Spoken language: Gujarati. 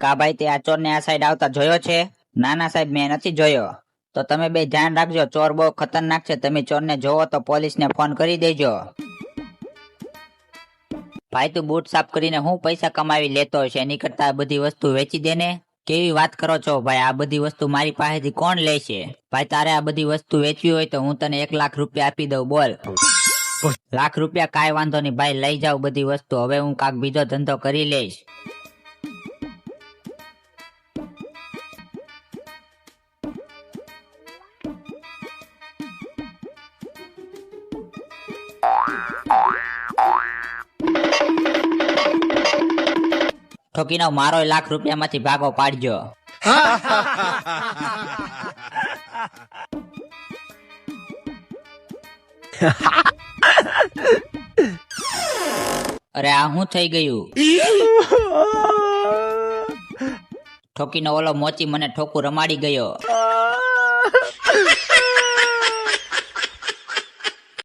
કા ભાઈ તે આ ચોર ને આ સાઈડ આવતા જોયો છે? ના ના સાહેબ, મેં નથી જોયો. તો તમે બે ધ્યાન રાખજો, ચોર બહુ ખતરનાક છે. તમે ચોરને જોવો તો પોલીસને ફોન કરી દેજો. ભાઈ તું બૂટ સાફ કરીને હું પૈસા કમાવી લેતો હશે, એની કરતા આ બધી વસ્તુ વેચી દે ને. કેવી વાત કરો છો ભાઈ, આ બધી વસ્તુ મારી પાસેથી કોણ લેશે? ભાઈ તારે આ બધી વસ્તુ વેચવી હોય તો હું તને 1 લાખ રૂપિયા આપી દઉં, બોલ. લાખ રૂપિયા કાંઈ વાંધો નહીં ભાઈ, લઈ જાવ બધી વસ્તુ. હવે હું કાંક બીજો ધંધો કરી લઈશ. ઠોકીનો મારો 1 લાખ રૂપિયામાંથી ભાગો પાડજો. અરે આ શું થઈ ગયું? ઠોકીનો ઓલો મોચી મને ઠોકું રમાડી ગયો.